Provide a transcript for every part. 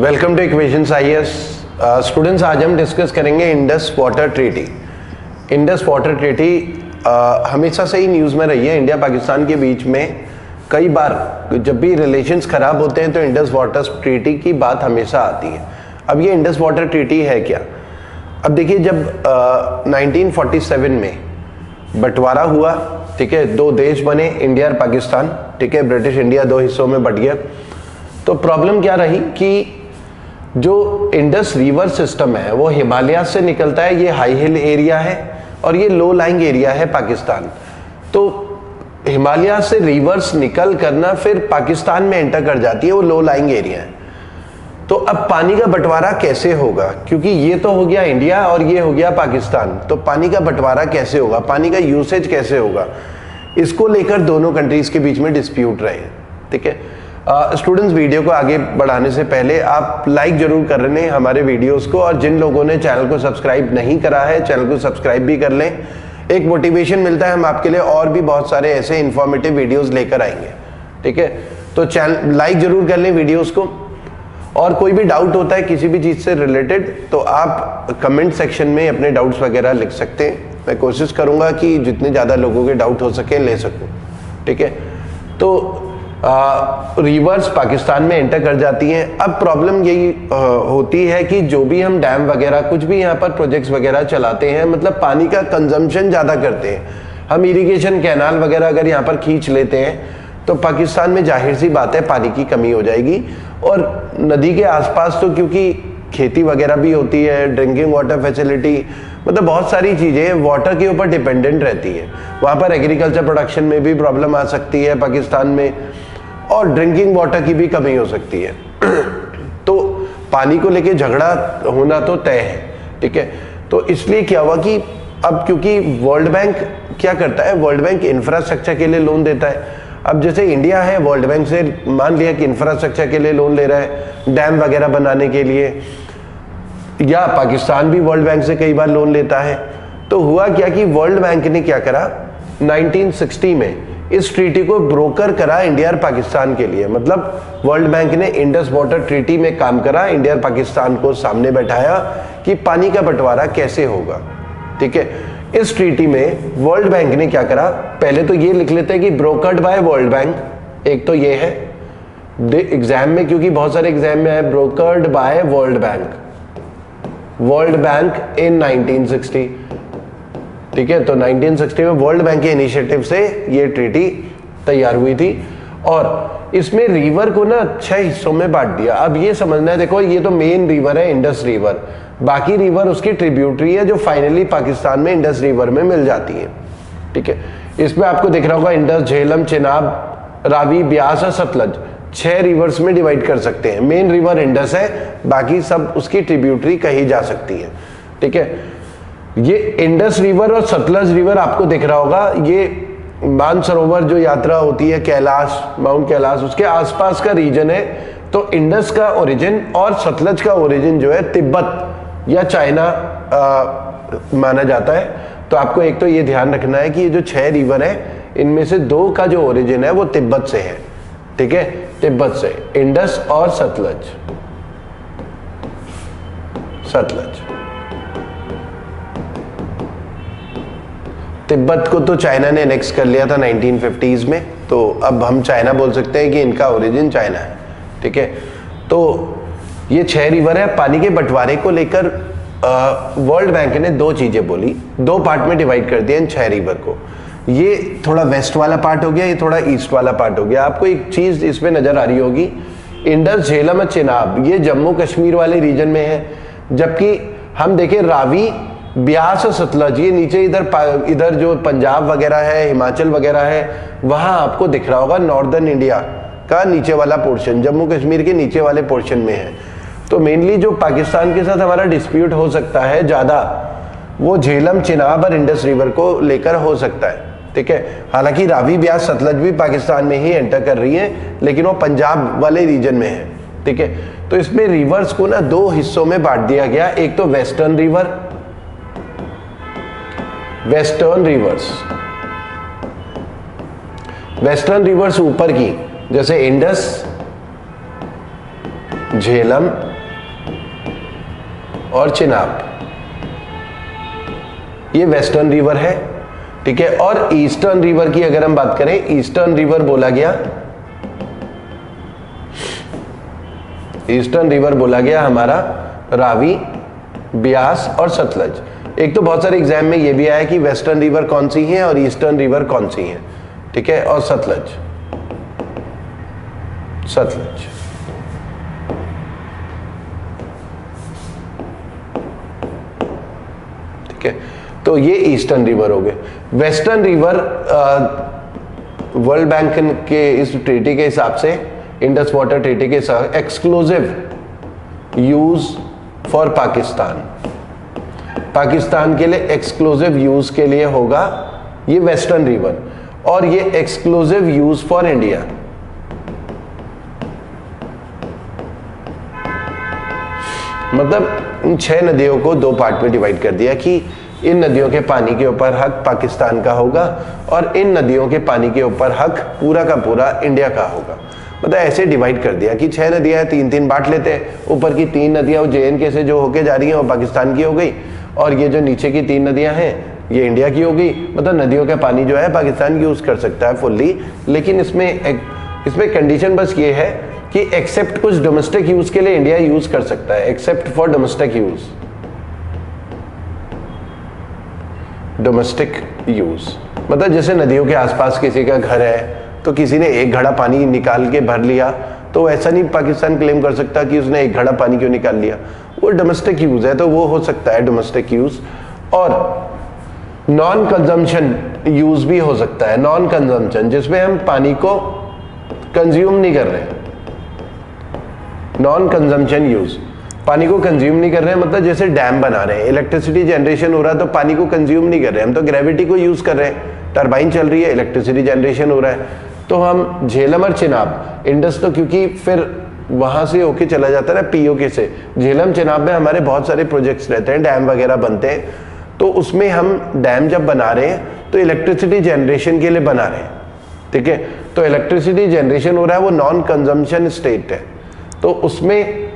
Welcome two equations IAS. Students, आज हम discuss करेंगे Indus water treaty. Indus water treaty हमेशा से ही न्यूज़ में रही है। इंडिया पाकिस्तान के बीच में कई बार जब भी रिलेशंस खराब होते हैं तो इंडस वाटर ट्रीटी की बात हमेशा आती है। अब ये इंडस वाटर ट्रीटी है क्या? अब देखिए, जब 1947 में बंटवारा हुआ, ठीक है, दो देश बने, इंडिया और पाकिस्तान, ठीक है, ब्रिटिश इंडिया दो हिस्सों में बट गया। तो प्रॉब्लम क्या रही कि जो इंडस रिवर सिस्टम है वो हिमालय से निकलता है। ये हाई हिल एरिया है और ये लो लाइंग एरिया है पाकिस्तान। तो हिमालय से रिवर्स निकल करना फिर पाकिस्तान में एंटर कर जाती है, वो लो लाइंग एरिया है। तो अब पानी का बंटवारा कैसे होगा? क्योंकि ये तो हो गया इंडिया और ये हो गया पाकिस्तान, तो पानी का बंटवारा कैसे होगा, पानी का यूसेज कैसे होगा, इसको लेकर दोनों कंट्रीज के बीच में डिस्प्यूट रहे हैं। ठीक है स्टूडेंट्स, वीडियो को आगे बढ़ाने से पहले आप लाइक जरूर कर लें हमारे वीडियोस को, और जिन लोगों ने चैनल को सब्सक्राइब नहीं करा है चैनल को सब्सक्राइब भी कर लें। एक मोटिवेशन मिलता है, हम आपके लिए और भी बहुत सारे ऐसे इंफॉर्मेटिव वीडियोस लेकर आएंगे। ठीक है, तो चैनल लाइक जरूर कर लें वीडियोस को। और कोई भी डाउट होता है किसी भी चीज़ से रिलेटेड तो आप कमेंट सेक्शन में अपने डाउट्स वगैरह लिख सकते हैं। मैं कोशिश करूंगा कि जितने ज़्यादा लोगों के डाउट हो सके ले सकूं। ठीक है, तो रिवर्स पाकिस्तान में एंटर कर जाती हैं। अब प्रॉब्लम यही होती है कि जो भी हम डैम वगैरह कुछ भी यहाँ पर प्रोजेक्ट्स वगैरह चलाते हैं, मतलब पानी का कंजम्पशन ज़्यादा करते हैं। हम इरिगेशन कैनाल वगैरह अगर यहाँ पर खींच लेते हैं तो पाकिस्तान में जाहिर सी बात है पानी की कमी हो जाएगी। और नदी के आसपास तो क्योंकि खेती वगैरह भी होती है, ड्रिंकिंग वाटर फैसिलिटी, मतलब बहुत सारी चीज़ें वाटर के ऊपर डिपेंडेंट रहती है। वहाँ पर एग्रीकल्चर प्रोडक्शन में भी प्रॉब्लम आ सकती है पाकिस्तान में, और ड्रिंकिंग वाटर की भी कमी हो सकती है। तो पानी को लेके झगड़ा होना तो तय है। ठीक है, तो इसलिए क्या हुआ कि अब क्योंकि वर्ल्ड बैंक क्या करता है, वर्ल्ड बैंक इंफ्रास्ट्रक्चर के लिए लोन देता है। अब जैसे इंडिया है, वर्ल्ड बैंक से मान लिया कि इंफ्रास्ट्रक्चर के लिए लोन ले रहा है, डैम वगैरह बनाने के लिए, या पाकिस्तान भी वर्ल्ड बैंक से कई बार लोन लेता है। तो हुआ क्या कि वर्ल्ड बैंक ने क्या करा, 1960 में इस ट्रीटी को ब्रोकर करा इंडिया और पाकिस्तान के लिए। मतलब वर्ल्ड बैंक ने इंडस वाटर ट्रीटी में काम करा, इंडिया और पाकिस्तान को सामने बैठाया कि पानी का बंटवारा कैसे होगा। ठीक है, इस ट्रीटी में वर्ल्ड बैंक ने क्या करा, पहले तो ये लिख लेते हैं कि ब्रोकर्ड बाय वर्ल्ड बैंक। एक तो ये है एग्जाम में, क्योंकि बहुत सारे एग्जाम में है brokered by World Bank, World Bank in 1960। ठीक है, तो 1960 में वर्ल्ड बैंक के इनिशिएटिव से ये ट्रीटी तैयार हुई थी। और इसमें रिवर को ना 6 हिस्सों में बांट दिया। अब ये समझना है, देखो ये तो मेन रिवर है इंडस रिवर, बाकी रिवर उसकी ट्रिब्यूटरी है जो फाइनली पाकिस्तान में इंडस रिवर में मिल जाती है। ठीक है, इसमें आपको दिख रहा होगा इंडस, झेलम, चेनाब, रावी, ब्यास और सतलज 6 रिवर्स में डिवाइड कर सकते हैं। मेन रिवर इंडस है, बाकी सब उसकी ट्रिब्यूटरी कही जा सकती है। ठीक है, ये इंडस रिवर और सतलज रिवर आपको दिख रहा होगा, ये मानसरोवर जो यात्रा होती है कैलाश, माउंट कैलाश, उसके आसपास का रीजन है। तो इंडस का ओरिजिन और सतलज का ओरिजिन जो है तिब्बत या चाइना माना जाता है। तो आपको एक तो ये ध्यान रखना है कि ये जो 6 रिवर है इनमें से 2 का जो ओरिजिन है वो तिब्बत से है। ठीक है, तिब्बत से, इंडस और सतलज। तिब्बत को तो चाइना ने एनेक्स कर लिया था 1950s में, तो अब हम चाइना बोल सकते हैं कि इनका ओरिजिन चाइना है। ठीक है, तो ये 6 रिवर है। पानी के बंटवारे को लेकर वर्ल्ड बैंक ने 2 चीजें बोली, 2 पार्ट में डिवाइड कर दिया इन 6 रिवर को। ये थोड़ा वेस्ट वाला पार्ट हो गया, ये थोड़ा ईस्ट वाला पार्ट हो गया। आपको एक चीज इसमें नजर आ रही होगी, इंडस, झेलम और चेनाब ये जम्मू कश्मीर वाले रीजन में है, जबकि हम देखें रावी, ब्यास और सतलज ये नीचे इधर जो पंजाब वगैरह है, हिमाचल वगैरह है, वहां आपको दिख रहा होगा नॉर्दर्न इंडिया का नीचे वाला पोर्शन, जम्मू कश्मीर के नीचे वाले पोर्शन में है। तो मेनली जो पाकिस्तान के साथ हमारा डिस्प्यूट हो सकता है ज्यादा, वो झेलम, चिनाब और इंडस रिवर को लेकर हो सकता है। ठीक है, हालांकि रावी, ब्यास, सतलज भी पाकिस्तान में ही एंटर कर रही है, लेकिन वो पंजाब वाले रीजन में है। ठीक है, तो इसमें रिवर्स को ना 2 हिस्सों में बांट दिया गया, एक तो वेस्टर्न रिवर, वेस्टर्न रिवर्स ऊपर की, जैसे इंडस, झेलम, और चिनाब, ये वेस्टर्न रिवर है, ठीक है। और ईस्टर्न रिवर की अगर हम बात करें, ईस्टर्न रिवर बोला गया, ईस्टर्न रिवर बोला गया हमारा रावी, ब्यास और सतलज। एक तो बहुत सारे एग्जाम में ये भी आया कि वेस्टर्न रिवर कौन सी है और ईस्टर्न रिवर कौन सी है, ठीक है। और सतलज, सतलज, ठीक है। तो ये ईस्टर्न रिवर हो गए। वेस्टर्न रिवर वर्ल्ड बैंक के इस ट्रीटी के हिसाब से, इंडस वाटर ट्रीटी के हिसाब, exclusive use for Pakistan, Pakistan के लिए एक्सक्लूसिव यूज के लिए होगा ये वेस्टर्न रिवर, और ये एक्सक्लूसिव यूज फॉर इंडिया। मतलब इन 6 नदियों को 2 पार्ट में डिवाइड कर दिया कि इन नदियों के पानी के ऊपर हक पाकिस्तान का होगा और इन नदियों के पानी के ऊपर हक पूरा का पूरा इंडिया का होगा। मतलब ऐसे डिवाइड कर दिया कि 6 नदियां 3-3 बांट लेते हैं। ऊपर की 3 नदियां JNK से जो होके जा रही हैं वो पाकिस्तान की हो गई, और ये जो नीचे की 3 नदियां हैं ये इंडिया की हो गई। मतलब नदियों का पानी जो है पाकिस्तान यूज कर सकता है फुल्ली, लेकिन इसमें कंडीशन बस ये है कि एक्सेप्ट कुछ डोमेस्टिक यूज के लिए इंडिया यूज कर सकता है, except for domestic use, domestic use. मतलब जैसे नदियों के आसपास किसी का घर है तो किसी ने 1 घड़ा पानी निकाल के भर लिया, तो ऐसा नहीं पाकिस्तान क्लेम कर सकता कि उसने 1 घड़ा पानी क्यों निकाल लिया, वो डोमेस्टिक यूज है, तो वो हो सकता है डोमेस्टिक यूज। और नॉन कंजम्पशन यूज भी हो सकता है, नॉन कंजम्पशन जिसमें हम पानी को कंज्यूम नहीं कर रहे हैं, नॉन कंजम्पशन यूज, पानी को कंज्यूम नहीं कर रहे हैं। मतलब जैसे डैम बना रहे हैं, इलेक्ट्रिसिटी जनरेशन हो रहा है तो पानी को कंज्यूम नहीं कर रहे हैं, हम तो ग्रेविटी को यूज कर रहे हैं, टरबाइन चल रही है, इलेक्ट्रिसिटी जनरेशन हो रहा है। तो हम झेलम और चिनाब, इंडस तो क्योंकि फिर वहां से होके चला जाता है ना POK से, झेलम चिनाब में हमारे बहुत सारे प्रोजेक्ट्स रहते हैं, डैम वगैरह बनते हैं, तो उसमें हम डैम जब बना रहे हैं तो इलेक्ट्रिसिटी जनरेशन के लिए बना रहे हैं, ठीक है। तो इलेक्ट्रिसिटी जनरेशन हो रहा है, वो नॉन कंजम्पशन स्टेट है, तो उसमें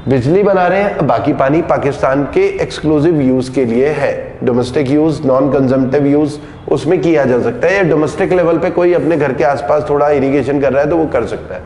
बिजली बना रहे हैं, बाकी पानी पाकिस्तान के एक्सक्लूसिव यूज के लिए है। Domestic use, non consumptive use उसमें किया जा सकता है, या डोमेस्टिक लेवल पे कोई अपने घर के आसपास थोड़ा इरिगेशन कर रहा है तो वो कर सकता है,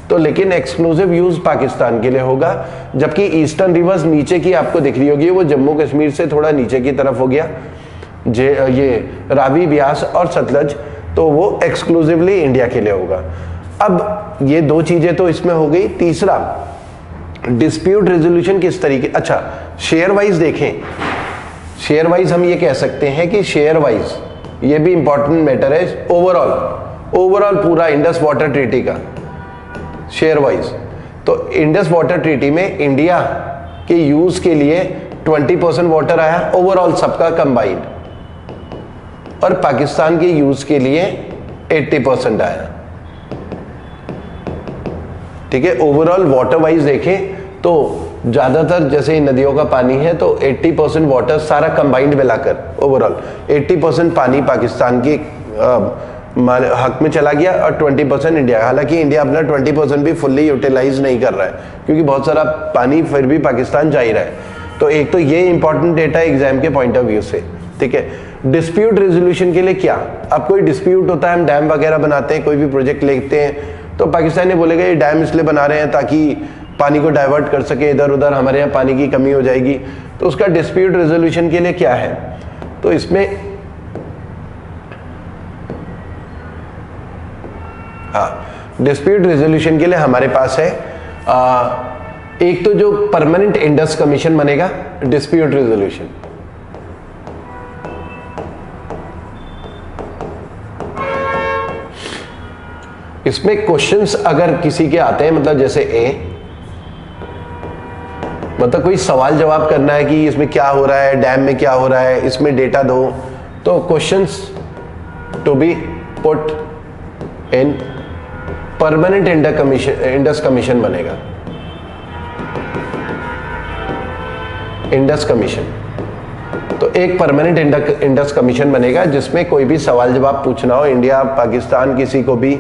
तो लेकिन एक्सक्लूसिव यूज पाकिस्तान के लिए होगा। जबकि ईस्टर्न रिवर्स नीचे की आपको दिख रही होगी, वो जम्मू कश्मीर से थोड़ा नीचे की तरफ हो गया, ये रावी, ब्यास और सतलज, तो वो एक्सक्लूसिवली इंडिया के लिए होगा। अब ये 2 चीजें तो इसमें हो गई। तीसरा, डिस्प्यूट रेजोल्यूशन किस तरीके, अच्छा शेयर वाइज देखें, शेयर वाइज हम ये कह सकते हैं कि शेयर वाइज ये भी इंपॉर्टेंट मैटर है, ओवरऑल पूरा इंडस वाटर ट्रीटी का शेयर वाइज। तो इंडस वाटर ट्रीटी में इंडिया के यूज के लिए 20% वाटर आया ओवरऑल सबका कंबाइंड, और पाकिस्तान के यूज के लिए 80% आया, ठीक है। ओवरऑल वाटर वाइज देखें तो ज्यादातर जैसे इन नदियों का पानी है तो 80% वाटर सारा कंबाइंड मिलाकर ओवरऑल 80% पानी पाकिस्तान के हक में चला गया और 20% इंडिया। हालांकि इंडिया अपना 20% भी फुल्ली यूटिलाइज नहीं कर रहा है, क्योंकि बहुत सारा पानी फिर भी पाकिस्तान जा ही रहा है। तो एक तो ये इंपॉर्टेंट डेटा एग्जाम के पॉइंट ऑफ व्यू से, ठीक है। डिस्प्यूट रेजोल्यूशन के लिए क्या, अब कोई डिस्प्यूट होता है, हम डैम वगैरह बनाते हैं, कोई भी प्रोजेक्ट लेते हैं, तो पाकिस्तान ने बोलेगा ये डैम इसलिए बना रहे हैं ताकि पानी को डाइवर्ट कर सके इधर उधर, हमारे यहाँ पानी की कमी हो जाएगी, तो उसका डिस्प्यूट रेजोल्यूशन के लिए क्या है। तो इसमें डिस्प्यूट रेजोल्यूशन के लिए हमारे पास है एक तो जो परमानेंट इंडस कमीशन बनेगा, डिस्प्यूट रेजोल्यूशन, इसमें क्वेश्चंस अगर किसी के आते हैं, मतलब जैसे मतलब कोई सवाल जवाब करना है कि इसमें क्या हो रहा है, डैम में क्या हो रहा है, इसमें डेटा दो, तो questions to be put in permanent Indus commission बनेगा, इंडस कमीशन। तो एक परमानेंट इंडस कमीशन बनेगा जिसमें कोई भी सवाल जवाब पूछना हो, इंडिया पाकिस्तान किसी को भी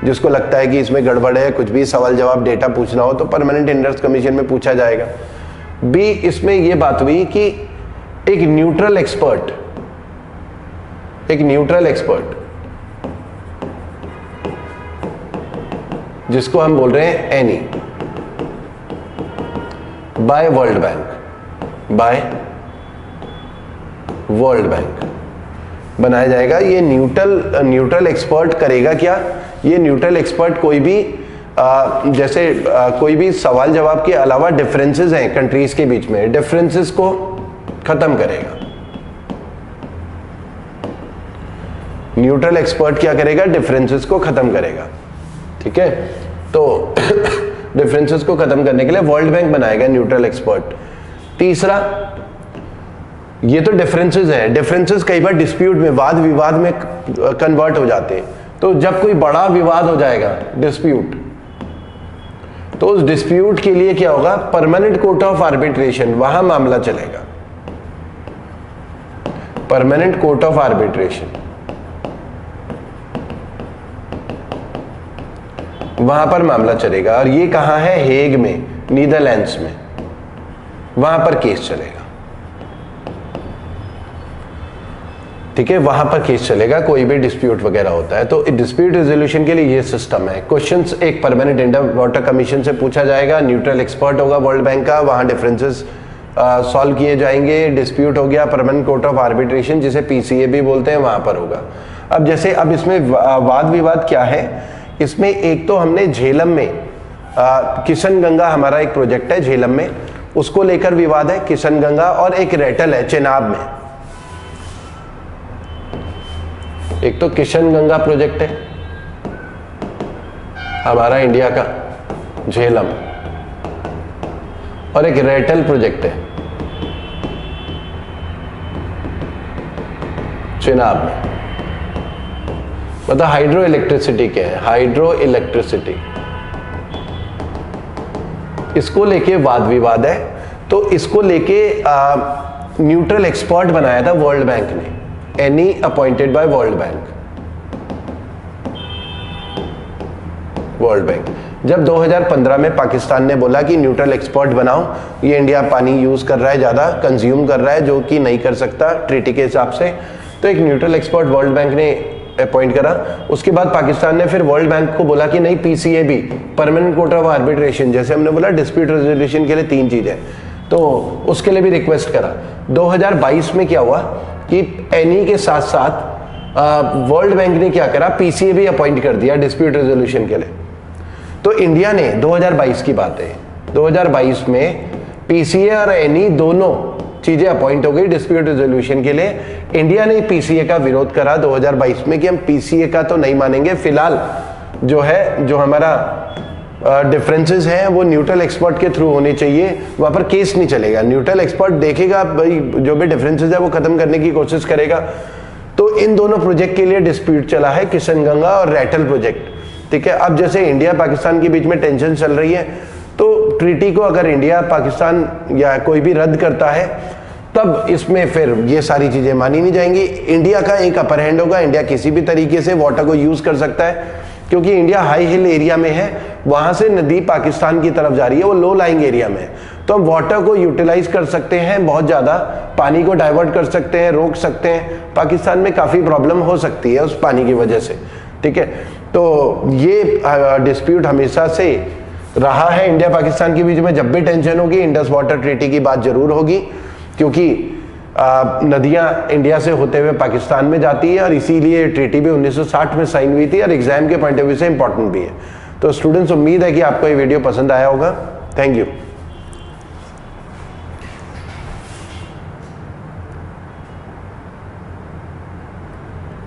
जिसको लगता है कि इसमें गड़बड़ है, कुछ भी सवाल जवाब डेटा पूछना हो तो परमानेंट इंडस कमीशन में पूछा जाएगा। बी, इसमें ये बात हुई कि एक न्यूट्रल एक्सपर्ट जिसको हम बोल रहे हैं एनी, बाय वर्ल्ड बैंक बनाया जाएगा। ये न्यूट्रल एक्सपर्ट करेगा क्या? ये न्यूट्रल एक्सपर्ट कोई भी कोई भी सवाल जवाब के अलावा डिफरेंसेस हैं कंट्रीज के बीच में, डिफरेंसेस को खत्म करेगा। न्यूट्रल एक्सपर्ट क्या करेगा? डिफरेंसेस को खत्म करेगा। ठीक है, तो डिफरेंसेस को खत्म करने के लिए वर्ल्ड बैंक बनाएगा न्यूट्रल एक्सपर्ट। तीसरा, ये तो डिफरेंसेस हैं, डिफरेंसेस कई बार डिस्प्यूट में, वाद विवाद में कन्वर्ट हो जाते हैं। तो जब कोई बड़ा विवाद हो जाएगा, डिस्प्यूट, तो उस डिस्प्यूट के लिए क्या होगा? परमानेंट कोर्ट ऑफ आर्बिट्रेशन, वहां मामला चलेगा। परमानेंट कोर्ट ऑफ आर्बिट्रेशन, वहां पर मामला चलेगा। और ये कहां है? हेग में, नीदरलैंड्स में, वहां पर केस चलेगा। ठीक है, वहां पर केस चलेगा, कोई भी डिस्प्यूट वगैरह होता है। तो डिस्प्यूट रेजोल्यूशन के लिए ये सिस्टम है। क्वेश्चंस एक परमानेंट इंडर वाटर कमीशन से पूछा जाएगा, न्यूट्रल एक्सपर्ट होगा वर्ल्ड बैंक का, वहां डिफरेंसेस सॉल्व किए जाएंगे। डिस्प्यूट हो गया, परमानेंट कोर्ट ऑफ आर्बिट्रेशन जिसे पीसीए भी बोलते हैं, वहां पर होगा। अब इसमें वाद विवाद क्या है? इसमें एक तो हमने झेलम में किशन गंगा, हमारा एक प्रोजेक्ट है झेलम में, उसको लेकर विवाद है किशन गंगा, और एक रेटल है चेनाब में। एक तो किशन गंगा प्रोजेक्ट है हमारा इंडिया का झेलम, और एक रेटल प्रोजेक्ट है चेनाब में। मतलब हाइड्रो इलेक्ट्रिसिटी क्या है? हाइड्रो इलेक्ट्रिसिटी, इसको लेके वाद विवाद है। तो इसको लेके न्यूट्रल एक्सपर्ट बनाया था वर्ल्ड बैंक ने, any appointed by World bank. जब 2015 में पाकिस्तान ने बोला कि न्यूट्रल एक्सपर्ट बनाओ, ये इंडिया पानी यूज कर रहा है, ज्यादा कंज्यूम कर रहा है, जो कि नहीं कर सकता ट्रीटी के हिसाब से, तो एक न्यूट्रल एक्सपर्ट वर्ल्ड बैंक ने अपॉइंट करा। उसके बाद पाकिस्तान ने फिर वर्ल्ड बैंक को बोला कि नहीं, पीसीएबी, परमानेंट कोर्ट ऑफ आर्बिट्रेशन, जैसे हमने बोला डिस्प्यूट रेजोल्यूशन के लिए 3 चीजें, तो उसके लिए भी रिक्वेस्ट करा। 2022 में क्या हुआ कि एनी के साथ साथ वर्ल्ड बैंक ने क्या करा? पीसीए भी अपॉइंट कर दिया डिस्प्यूट रेजोल्यूशन के लिए। तो इंडिया ने 2022 की बात है, 2022 में पीसीए और एनी दोनों चीजें अपॉइंट हो गई डिस्प्यूट रेजोल्यूशन के लिए। इंडिया ने पीसीए का विरोध करा 2022 में कि हम पीसीए का तो नहीं मानेंगे, फिलहाल जो हमारा डिफरेंसेस हैं वो न्यूट्रल एक्सपर्ट के थ्रू होने चाहिए, वहां पर केस नहीं चलेगा। न्यूट्रल एक्सपर्ट देखेगा भाई, जो भी डिफरेंसेस है वो खत्म करने की कोशिश करेगा। तो इन दोनों प्रोजेक्ट के लिए डिस्प्यूट चला है, किशन गंगा और रेटल प्रोजेक्ट। ठीक है, अब जैसे इंडिया पाकिस्तान के बीच में टेंशन चल रही है, तो ट्रीटी को अगर इंडिया पाकिस्तान या कोई भी रद्द करता है, तब इसमें फिर ये सारी चीजें मानी नहीं जाएंगी। इंडिया का एक अपर हैंड होगा, इंडिया किसी भी तरीके से वाटर को यूज कर सकता है, क्योंकि इंडिया हाई हिल एरिया में है, वहां से नदी पाकिस्तान की तरफ जा रही है, वो लो लाइंग एरिया में है। तो हम वाटर को यूटिलाइज कर सकते हैं, बहुत ज्यादा पानी को डाइवर्ट कर सकते हैं, रोक सकते हैं। पाकिस्तान में काफी प्रॉब्लम हो सकती है उस पानी की वजह से। ठीक है, तो ये डिस्प्यूट हमेशा से रहा है इंडिया पाकिस्तान के बीच में। जब भी टेंशन होगी, इंडस वाटर ट्रीटी की बात जरूर होगी, क्योंकि नदियां इंडिया से होते हुए पाकिस्तान में जाती है, और इसीलिए ट्रीटी भी 1960 में साइन हुई थी, और एग्जाम के पॉइंट ऑफ व्यू से इंपॉर्टेंट भी है। तो स्टूडेंट्स, उम्मीद है कि आपको ये वीडियो पसंद आया होगा। Thank you.